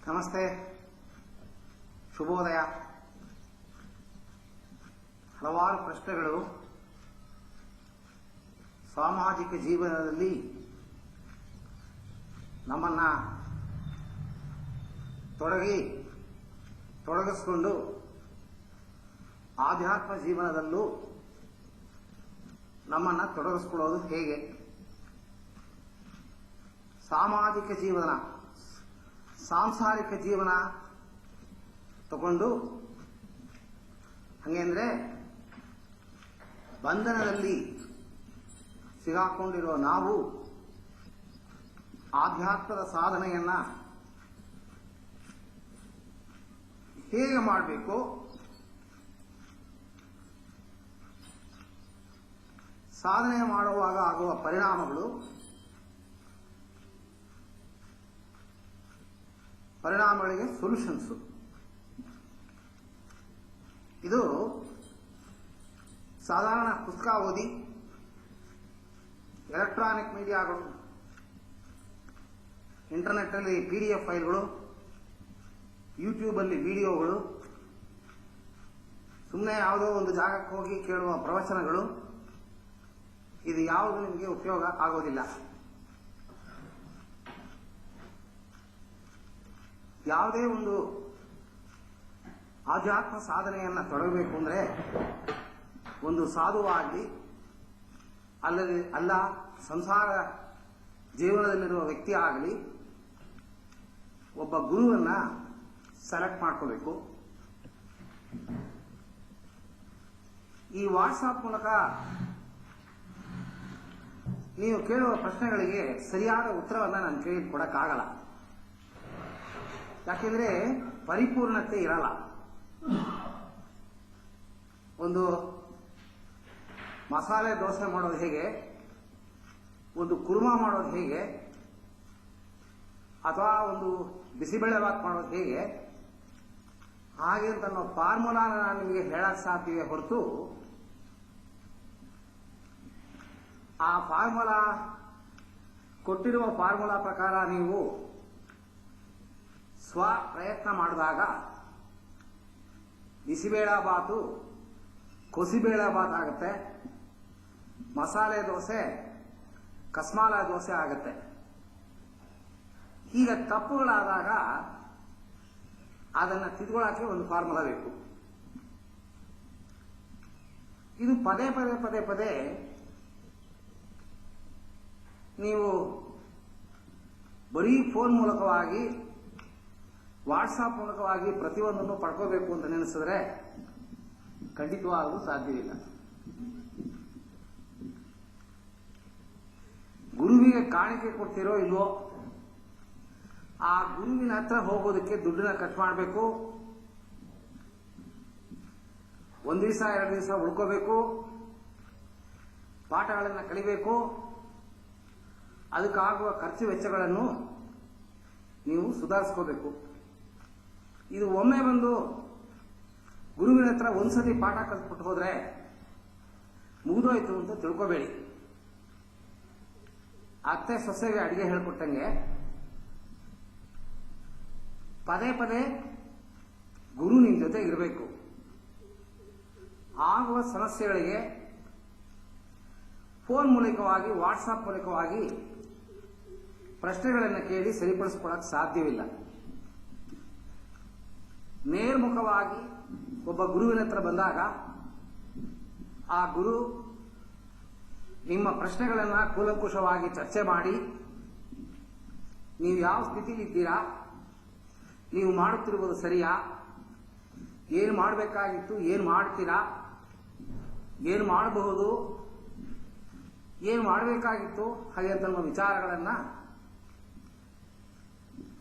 ನಮಸ್ತೆ, ಶುಭೋದಯ. ಹಲವಾರು ಪ್ರಶ್ನೆಗಳು ಸಾಮಾಜಿಕ ಜೀವನದಲ್ಲಿ ನಮ್ಮನ್ನ ತೊಡಗಿಸಿಕೊಂಡು ಆಧ್ಯಾತ್ಮ ಜೀವನದಲ್ಲೂ ನಮ್ಮನ್ನ ತೊಡಗಿಸ್ಕೊಳ್ಳೋದು ಹೇಗೆ, ಸಾಮಾಜಿಕ ಜೀವನ ಸಾಂಸಾರಿಕ ಜೀವನ ತಗೊಂಡು ಹಂಗಂದ್ರೆ ಬಂಧನದಲ್ಲಿ ಸಿಗಾಕೊಂಡಿರುವ ನಾವು ಆಧ್ಯಾತ್ಮದ ಸಾಧನೆಯನ್ನ ಹೇಗೆ ಮಾಡಬೇಕು, ಸಾಧನೆ ಮಾಡುವಾಗ ಆಗುವ ಪರಿಣಾಮಗಳಿಗೆ ಸೊಲ್ಯೂಷನ್ಸ್. ಇದು ಸಾಧಾರಣ ಪುಸ್ತಕ ಓದಿ, ಎಲೆಕ್ಟ್ರಾನಿಕ್ ಮೀಡಿಯಾಗಳು, ಇಂಟರ್ನೆಟ್ನಲ್ಲಿ PDF ಫೈಲ್ಗಳು, ಯೂಟ್ಯೂಬಲ್ಲಿ ವಿಡಿಯೋಗಳು, ಸುಮ್ಮನೆ ಯಾವುದೋ ಒಂದು ಜಾಗಕ್ಕೆ ಹೋಗಿ ಕೇಳುವ ಪ್ರವಚನಗಳು, ಇದು ಯಾವುದು ನಿಮಗೆ ಉಪಯೋಗ ಆಗೋದಿಲ್ಲ. ಯಾವುದೇ ಒಂದು ಆಧ್ಯಾತ್ಮ ಸಾಧನೆಯನ್ನ ತೊಡಗಬೇಕು ಅಂದ್ರೆ ಒಂದು ಸಾಧುವಾಗಿ ಅಲ್ಲ ಸಂಸಾರ ಜೀವನದಲ್ಲಿರುವ ವ್ಯಕ್ತಿ ಆಗಲಿ ಒಬ್ಬ ಗುರುವನ್ನ ಸೆಲೆಕ್ಟ್ ಮಾಡ್ಕೋಬೇಕು. ಈ ವಾಟ್ಸಾಪ್ ಮೂಲಕ ನೀವು ಕೇಳುವ ಪ್ರಶ್ನೆಗಳಿಗೆ ಸರಿಯಾದ ಉತ್ತರವನ್ನ ನನ್ನ ಕೈಯಲ್ಲಿ ಕೊಡಕ್ಕಾಗಲ್ಲ. ಯಾಕೆಂದ್ರೆ ಪರಿಪೂರ್ಣತೆ ಇರಲ್ಲ. ಒಂದು ಮಸಾಲೆ ದೋಸೆ ಮಾಡೋದು ಹೇಗೆ, ಒಂದು ಕುರ್ಮಾ ಮಾಡೋದು ಹೇಗೆ, ಅಥವಾ ಒಂದು ಬಿಸಿಬೇಳೆಭಾತ್ ಮಾಡೋದು ಹೇಗೆ, ಹಾಗೆ ಅಂತ ಅನ್ನೋ ಫಾರ್ಮುಲಾನ ನಾನು ನಿಮಗೆ ಹೇಳಕ್ ಸಾಧ್ಯವೇ ಹೊರತು ಆ ಫಾರ್ಮುಲಾ ಕೊಟ್ಟಿರುವ ಫಾರ್ಮುಲಾ ಪ್ರಕಾರ ನೀವು ಸ್ವ ಪ್ರಯತ್ನ ಮಾಡಿದಾಗ ಬಿಸಿಬೇಳೆಭಾತು ಕೊಸಿಬೇಳೆಭಾತ್ ಆಗುತ್ತೆ, ಮಸಾಲೆ ದೋಸೆ ಕಸ್ಮಾಲ ದೋಸೆ ಆಗುತ್ತೆ. ಈಗ ತಪ್ಪುಗಳಾದಾಗ ಅದನ್ನು ತಿದ್ಕೊಳ್ಳೋಕೆ ಒಂದು ಫಾರ್ಮುಲಾ ಬೇಕು. ಇದು ಪದೇ ಪದೇ ನೀವು ಬರೀ ಫೋನ್ ಮೂಲಕವಾಗಿ ವಾಟ್ಸಾಪ್ ಮೂಲಕವಾಗಿ ಪ್ರತಿಯೊಂದನ್ನು ಪಡ್ಕೋಬೇಕು ಅಂತ ನೆನೆಸಿದ್ರೆ ಖಂಡಿತವಾಗಲೂ ಸಾಧ್ಯವಿಲ್ಲ. ಗುರುವಿಗೆ ಕಾಣಿಕೆ ಕೊಡ್ತಿರೋ ಇಲ್ವೋ, ಆ ಗುರುವಿನ ಹತ್ರ ಹೋಗೋದಕ್ಕೆ ದುಡ್ಡನ್ನ ಖರ್ಚು ಮಾಡಬೇಕು, ಒಂದು ದಿವಸ 2 ದಿವಸ ಉಳ್ಕೋಬೇಕು, ಪಾಠಗಳನ್ನು ಕಲಿಬೇಕು. ಅದಕ್ಕಾಗುವ ಖರ್ಚು ವೆಚ್ಚಗಳನ್ನು ನೀವು ಸುಧಾರಿಸ್ಕೋಬೇಕು. ಇದು ಒಮ್ಮೆ ಬಂದು ಗುರುವಿನ ಹತ್ರ ಒಂದ್ಸತಿ ಪಾಠ ಕಲ್ತ್ಬಿಟ್ಟು ಹೋದ್ರೆ ಮುಗಿದೋಯ್ತು ಅಂತ ತಿಳ್ಕೋಬೇಡಿ. ಅತ್ತೆ ಸೊಸೆಗೆ ಅಡಿಗೆ ಹೇಳ್ಕೊಟ್ಟಂಗೆ ಪದೇ ಗುರು ನಿಮ್ ಜೊತೆ ಇರಬೇಕು. ಆಗುವ ಸಮಸ್ಯೆಗಳಿಗೆ ಫೋನ್ ಮೂಲಕವಾಗಿ ವಾಟ್ಸಾಪ್ ಮೂಲಕವಾಗಿ ಪ್ರಶ್ನೆಗಳನ್ನು ಕೇಳಿ ಸರಿಪಡಿಸ್ಕೊಳ್ಳಕ್ಕೆ ಸಾಧ್ಯವಿಲ್ಲ. ನೇರ್ಮುಖವಾಗಿ ಒಬ್ಬ ಗುರುವಿನ ಹತ್ರ ಬಂದಾಗ ಆ ಗುರು ನಿಮ್ಮ ಪ್ರಶ್ನೆಗಳನ್ನು ಕೂಲಂಕುಷವಾಗಿ ಚರ್ಚೆ ಮಾಡಿ ನೀವು ಯಾವ ಸ್ಥಿತಿಲಿದ್ದೀರಾ, ನೀವು ಮಾಡುತ್ತಿರುವುದು ಸರಿಯಾ, ಏನು ಮಾಡಬೇಕಾಗಿತ್ತು, ಏನು ಮಾಡ್ತೀರಾ, ಏನು ಮಾಡಬಹುದು, ಏನು ಮಾಡಬೇಕಾಗಿತ್ತು, ಹಾಗೆ ಅಂತ ವಿಚಾರಗಳನ್ನು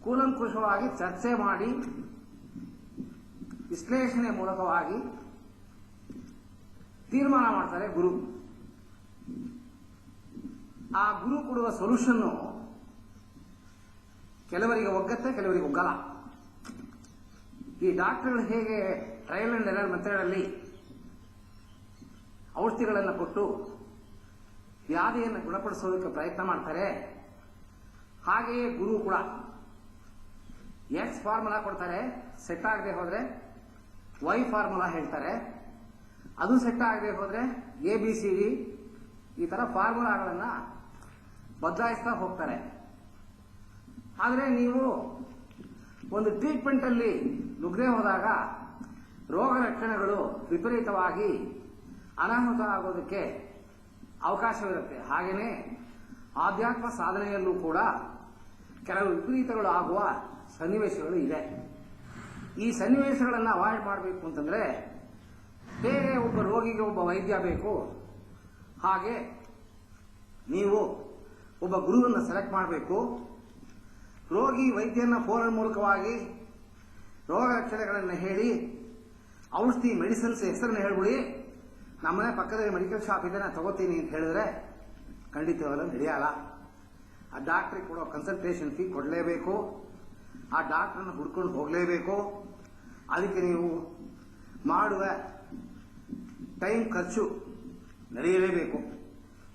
ಕೂಲಂಕುಷವಾಗಿ ಚರ್ಚೆ ಮಾಡಿ ವಿಶ್ಲೇಷಣೆ ಮೂಲಕವಾಗಿ ತೀರ್ಮಾನ ಮಾಡ್ತಾರೆ ಗುರು. ಆ ಗುರು ಕೊಡುವ ಸೊಲ್ಯೂಷನ್ನು ಕೆಲವರಿಗೆ ಒಗ್ಗತ್ತೆ, ಕೆಲವರಿಗೆ ಒಗ್ಗಲ್ಲ. ಈ ಡಾಕ್ಟರ್ಗಳು ಹೇಗೆ ಟ್ರಯಲ್ ಅಂಡ್ ಎರರ್ ಮೆಥಡಲ್ಲಿ ಔಷಧಿಗಳನ್ನು ಕೊಟ್ಟು ವ್ಯಾಧಿಯನ್ನು ಗುಣಪಡಿಸೋದಕ್ಕೆ ಪ್ರಯತ್ನ ಮಾಡ್ತಾರೆ, ಹಾಗೆಯೇ ಗುರು ಕೂಡ ಎಕ್ಸ್ ಫಾರ್ಮುಲಾ ಕೊಡ್ತಾರೆ, ಸೆಟ್ ಆಗದೆ ಹೋದ್ರೆ ವೈ ಫಾರ್ಮುಲಾ ಹೇಳ್ತಾರೆ, ಅದು ಸೆಟ್ ಆಗದೆ ಹೋದ್ರೆ ABCD ಈ ತರ ಫಾರ್ಮುಲಾಗಳನ್ನ ಬದಲಾಯಿಸ್ತಾ ಹೋಗ್ತಾರೆ. ಆದರೆ ನೀವು ಒಂದು ಟ್ರೀಟ್ಮೆಂಟ್ ಅಲ್ಲಿ ನುಗ್ಗದೆ ಹೋದಾಗ ರೋಗ ಲಕ್ಷಣಗಳು ವಿಪರೀತವಾಗಿ ಅನಾಹುತ ಆಗೋದಕ್ಕೆ ಅವಕಾಶವಿರುತ್ತೆ. ಹಾಗೆಯೇ ಆಧ್ಯಾತ್ಮ ಸಾಧನೆಯಲ್ಲೂ ಕೂಡ ಕೆಲವು ವಿಪರೀತಗಳು ಆಗುವ ಸನ್ನಿವೇಶಗಳು ಇದೆ. ಈ ಸನ್ನಿವೇಶಗಳನ್ನು ಅವಾಯ್ಡ್ ಮಾಡಬೇಕು ಅಂತಂದ್ರೆ ಬೇರೆ ಒಬ್ಬ ರೋಗಿಗೆ ಒಬ್ಬ ವೈದ್ಯ ಬೇಕು. ಹಾಗೆ ನೀವು ಒಬ್ಬ ಗುರುವನ್ನು ಸೆಲೆಕ್ಟ್ ಮಾಡಬೇಕು. ರೋಗಿ ವೈದ್ಯನ ಫೋನ್ ಮೂಲಕವಾಗಿ ರೋಗ ಲಕ್ಷಣಗಳನ್ನು ಹೇಳಿ ಔಷಧಿ ಮೆಡಿಸಿನ್ಸ್ ಹೆಸರನ್ನು ಹೇಳ್ಬಿಡಿ, ನಮ್ಮನೆ ಪಕ್ಕದಲ್ಲಿ ಮೆಡಿಕಲ್ ಶಾಪ್ ಇದೆ ನಾನು ತಗೋತೀನಿ ಅಂತ ಹೇಳಿದ್ರೆ ಖಂಡಿತವಾಗಲೂ ನಡೆಯಲ್ಲ. ಆ ಡಾಕ್ಟ್ರಿಗೆ ಕೊಡೋ ಕನ್ಸಲ್ಟೇಷನ್ ಫೀ ಕೊಡಲೇಬೇಕು, ಆ ಡಾಕ್ಟ್ರನ್ನ ಹುಡ್ಕೊಂಡು ಹೋಗಲೇಬೇಕು. ಅದಕ್ಕೆ ನೀವು ಮಾಡುವ ಟೈಮ್ ಖರ್ಚು ನಡೆಯಲೇಬೇಕು.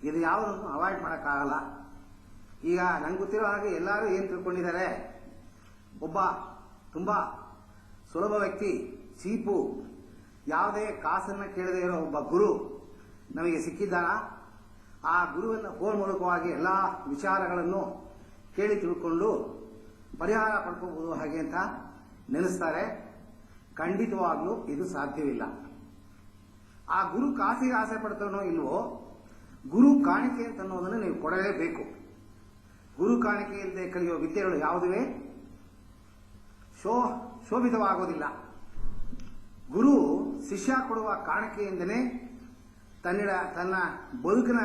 ಇದು ಯಾವುದನ್ನು ಅವಾಯ್ಡ್ ಮಾಡೋಕ್ಕಾಗಲ್ಲ. ಈಗ ನಂಗೆ ಗೊತ್ತಿರೋ ಹಾಗೆ ಎಲ್ಲರೂ ಏನು ತಿಳ್ಕೊಂಡಿದ್ದಾರೆ, ಒಬ್ಬ ತುಂಬಾ ಸುಲಭ ವ್ಯಕ್ತಿ, ಚೀಪು, ಯಾವುದೇ ಕಾಸನ್ನ ಕೇಳದೇ ಇರೋ ಒಬ್ಬ ಗುರು ನಮಗೆ ಸಿಕ್ಕಿದ್ದಾನ, ಆ ಗುರುವಿನ ಫೋನ್ ಮೂಲಕವಾಗಿ ಎಲ್ಲ ವಿಚಾರಗಳನ್ನು ಕೇಳಿ ತಿಳ್ಕೊಂಡು ಪರಿಹಾರ ಪಡ್ಕೋಬಹುದು ಹಾಗೆ ಅಂತ ನೆನೆಸ್ತಾರೆ. ಖಂಡಿತವಾಗ್ಲೂ ಇದು ಸಾಧ್ಯವಿಲ್ಲ. ಆ ಗುರು ಕಾಸಿಗೆ ಆಸೆ ಪಡ್ತಾನೋ ಇಲ್ವೋ, ಗುರು ಕಾಣಿಕೆ ಅಂತ ಅನ್ನೋದನ್ನು ನೀವು ಕೊಡಲೇಬೇಕು. ಗುರು ಕಾಣಿಕೆ ಇಲ್ಲದೆ ಕಲಿಯುವ ವಿದ್ಯೆಗಳು ಯಾವುದುವೆ ಶೋಭಿತವಾಗೋದಿಲ್ಲ. ಗುರು ಶಿಷ್ಯ ಕೊಡುವ ಕಾಣಿಕೆಯಿಂದಲೇ ತನ್ನ ಬದುಕಿನ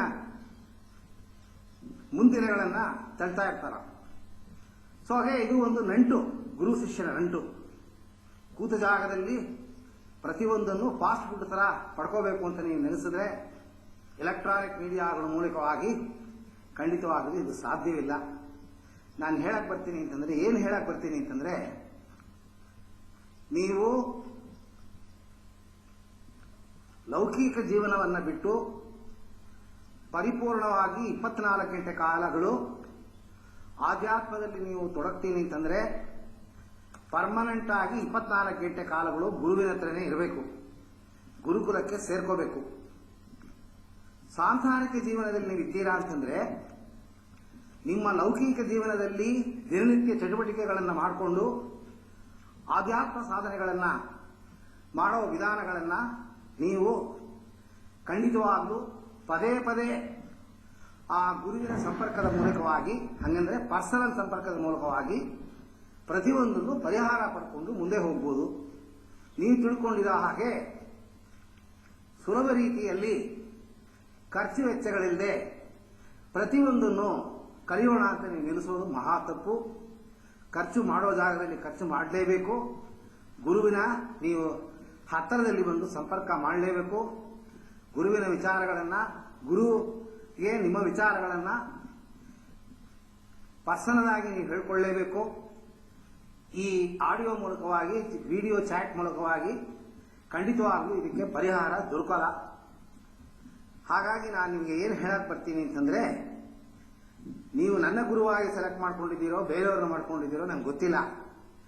ಮುಂದಿನಗಳನ್ನ ತಳ್ತಾ ಇರ್ತಾರ. ಸೊ ಹಾಗೆ ಇದು ಒಂದು ನಂಟು, ಗುರು ಶಿಷ್ಯನ ನಂಟು. ಕೂತ ಜಾಗದಲ್ಲಿ ಪ್ರತಿಯೊಂದನ್ನು ಫಾಸ್ಟ್ ಫುಡ್ ತರ ಪಡ್ಕೋಬೇಕು ಅಂತ ನೀವು ನೆನೆಸಿದ್ರೆ ಎಲೆಕ್ಟ್ರಾನಿಕ್ ಮೀಡಿಯಾಗಳ ಮೂಲಕವಾಗಿ ಖಂಡಿತವಾಗಲಿ ಇದು ಸಾಧ್ಯವಿಲ್ಲ. ನಾನು ಏನು ಹೇಳಕ್ ಬರ್ತೀನಿ ಅಂತಂದ್ರೆ ನೀವು ಲೌಕಿಕ ಜೀವನವನ್ನು ಬಿಟ್ಟು ಪರಿಪೂರ್ಣವಾಗಿ 24 ಗಂಟೆ ಕಾಲಗಳು ಆಧ್ಯಾತ್ಮದಲ್ಲಿ ನೀವು ತೊಡಗ್ತೀನಿ ಅಂತಂದ್ರೆ ಪರ್ಮನೆಂಟ್ ಆಗಿ 24 ಗಂಟೆ ಕಾಲಗಳು ಗುರುವಿನ ಹತ್ರನೇ ಇರಬೇಕು, ಗುರುಕುಲಕ್ಕೆ ಸೇರ್ಕೋಬೇಕು. ಸಾಂಸಾರಿಕ ಜೀವನದಲ್ಲಿ ನೀವು ಇದ್ದೀರಾ ಅಂತಂದ್ರೆ ನಿಮ್ಮ ಲೌಕಿಕ ಜೀವನದಲ್ಲಿ ದಿನನಿತ್ಯ ಚಟುವಟಿಕೆಗಳನ್ನು ಮಾಡಿಕೊಂಡು ಆಧ್ಯಾತ್ಮ ಸಾಧನೆಗಳನ್ನು ಮಾಡೋ ವಿಧಾನಗಳನ್ನು ನೀವು ಖಂಡಿತವಾಗ್ಲೂ ಪದೇ ಪದೇ ಆ ಗುರುವಿನ ಸಂಪರ್ಕದ ಮೂಲಕವಾಗಿ, ಹಂಗಂದ್ರೆ ಪರ್ಸನಲ್ ಸಂಪರ್ಕದ ಮೂಲಕವಾಗಿ ಪ್ರತಿಯೊಂದನ್ನು ಪರಿಹಾರ ಪಡ್ಕೊಂಡು ಮುಂದೆ ಹೋಗ್ಬೋದು. ನೀವು ತಿಳ್ಕೊಂಡಿರೋ ಹಾಗೆ ಸುಲಭ ರೀತಿಯಲ್ಲಿ ಖರ್ಚು ವೆಚ್ಚಗಳಿಲ್ಲದೆ ಪ್ರತಿಯೊಂದನ್ನು ಕಲಿಯೋಣ ಅಂತ ನೀವು ನಿಲ್ಲಿಸೋದು ಮಹಾ ತಪ್ಪು. ಖರ್ಚು ಮಾಡೋ ಜಾಗದಲ್ಲಿ ಖರ್ಚು ಮಾಡಲೇಬೇಕು. ಗುರುವಿನ ನೀವು ಹತ್ತಿರದಲ್ಲಿ ಬಂದು ಸಂಪರ್ಕ ಮಾಡಲೇಬೇಕು. ಗುರುವಿನ ವಿಚಾರಗಳನ್ನ, ಗುರುಗೆ ನಿಮ್ಮ ವಿಚಾರಗಳನ್ನ ಪರ್ಸನಲ್ ಆಗಿ ನೀವು ಹೇಳ್ಕೊಳ್ಳೇಬೇಕು. ಈ ಆಡಿಯೋ ಮೂಲಕವಾಗಿ, ವಿಡಿಯೋ ಚಾಟ್ ಮೂಲಕವಾಗಿ ಖಂಡಿತವಾಗ್ಲೂ ಇದಕ್ಕೆ ಪರಿಹಾರ ದೊರಕಲ್ಲ. ಹಾಗಾಗಿ ನಾನು ನಿಮಗೆ ಏನು ಹೇಳಕ್ ಬರ್ತೀನಿ ಅಂತಂದ್ರೆ, ನೀವು ನನ್ನ ಗುರುವಾಗಿ ಸೆಲೆಕ್ಟ್ ಮಾಡ್ಕೊಂಡಿದ್ದೀರೋ ಬೇರೆಯವ್ರನ್ನ ಮಾಡ್ಕೊಂಡಿದ್ದೀರೋ ನಂಗೆ ಗೊತ್ತಿಲ್ಲ.